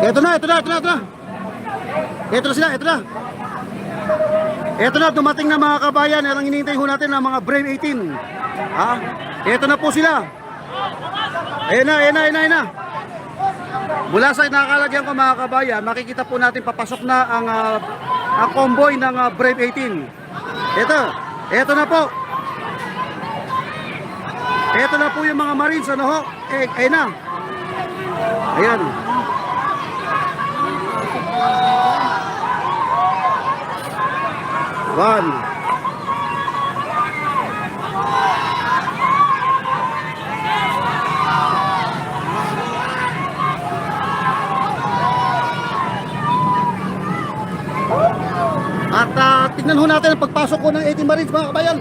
Ito na, ito na, ito na, ito na. Ito na sila, ito na. Ito na, dumating na mga kabayan. Ang hinihintay ho natin ng mga Brave 18. Ha? Ito na po sila. Ayan na, ayan na, ayan na, ayan na. Mula sa nakalagyan ko mga kabayan, makikita po natin papasok na ang convoy ng Brave 18. Ito na po. Ito na po yung mga Marines, ano ho? Ayan na. Ayan. One. At tingnan ho natin ang pagpasok ko ng 18 Marines mga kabayan.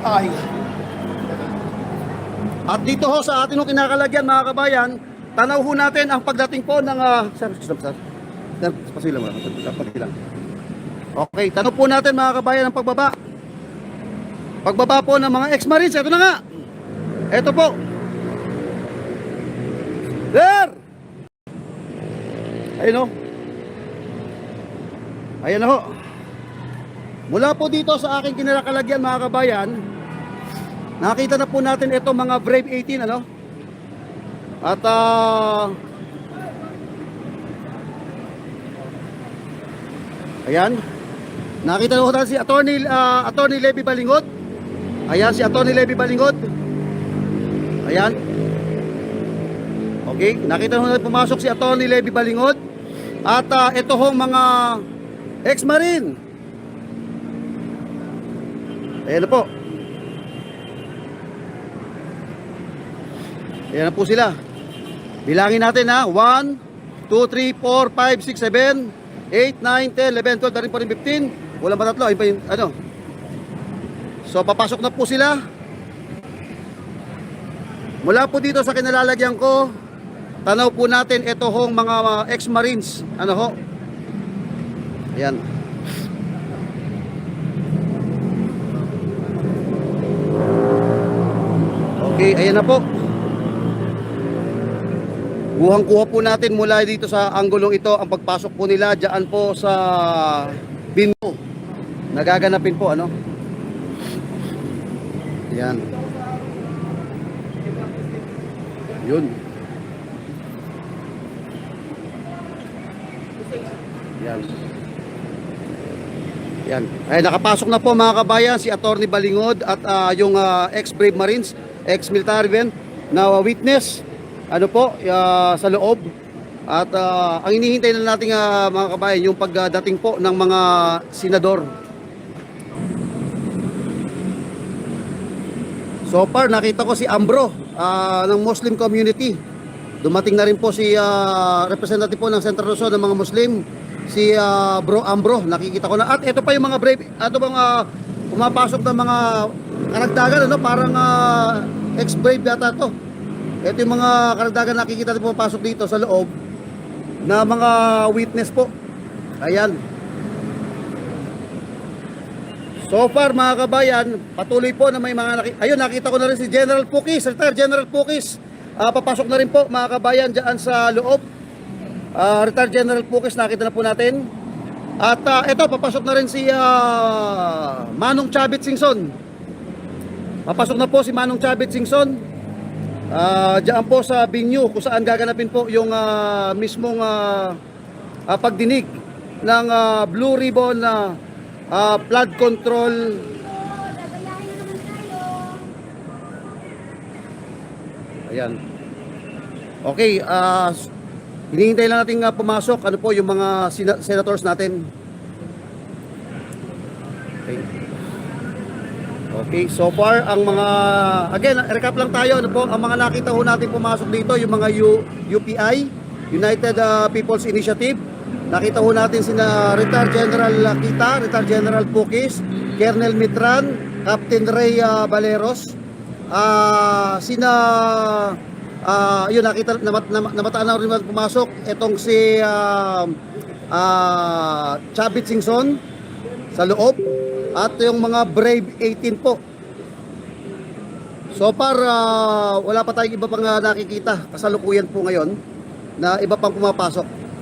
Ay. At dito ho sa atin ho kinakalagyan mga kabayan, tanaw ho natin ang pagdating po ng sir. Pasila mo lang. Okay, tanaw po natin mga kabayan ang pagbaba. Pagbaba po ng mga ex-Marines, ito na nga. Ito po. There! Ayun o. Ayan na ho. Mula po dito sa aking kinakalagyan mga kabayan, nakita na po natin ito mga Brave 18 ano. At ayan. Nakita na po natin si Attorney Levy Balingod. Ayan si Attorney Levy Balingod. Ayan. Okay, nakita na natin pumasok si Attorney Levy Balingod. At ito hong mga ex-Marine. Ayan na po. Ayan na po sila. Bilangin natin ha. 1, 2, 3, 4, 5, 6, 7, 8, 9, 10, 11, 12, 13, 14, 15. Walang pa tatlo. Ayun pa yung ano. So papasok na po sila. Mula po dito sa kinalalagyan ko, tanaw po natin ito hong mga ex-Marines. Ano ho? Ayan. Okay, ayan na po. Kuhang-kuha po natin mula dito sa anggulong ito ang pagpasok po nila diyan po sa Bino. Nagaganapin po ano. Ayan. Yun. Yan. Yan. Ay nakapasok na po mga kabayan si Attorney Balingod at yung ex-Brave Marines, ex-military men na witness ano po sa loob. At ang hinihintay na natin mga kabayan yung pagdating po ng mga senador. So far nakita ko si Ambro ng Muslim community. Dumating na rin po si representative po ng Central Luzon ng mga Muslim, si Bro Ambro, nakikita ko na. At ito pa yung mga Brave, ato bang pumapasok ng mga karagdagan ano, parang ex-Brave yata to. Ito yung mga karagdagan nakikita natin pumapasok dito sa loob na mga witness po. Ayan. So far mga kabayan, patuloy po na may mga ayun, nakita ko na rin si General Pukis, Retired General Pukis. Papasok na rin po mga kabayan diyan sa loob. Retired General Pukis, nakita na po natin. At ito, papasok na rin si Manong Chavit Singson. Papasok na po si Manong Chavit Singson. Diyan po sa Binyu kung saan gaganapin po yung mismong pagdinig ng Blue Ribbon flood control. Ayan. Okay, hinihintay lang natin pumasok ano po yung mga senators natin. Okay. Okay, so far ang mga again, recap lang tayo ano po, ang mga nakita ho natin pumasok dito yung mga UPI, United People's Initiative. Nakita ho natin sina Retired General Kita, Retired General Pukis, Colonel Mitran, Captain Ray Baleros, sina yun nakita namataan na rin pumasok itong si Chavit Singson sa loob at yung mga Brave 18 po. So far, wala pa tayong iba pang nakikita kasalukuyan po ngayon na iba pang pumapasok.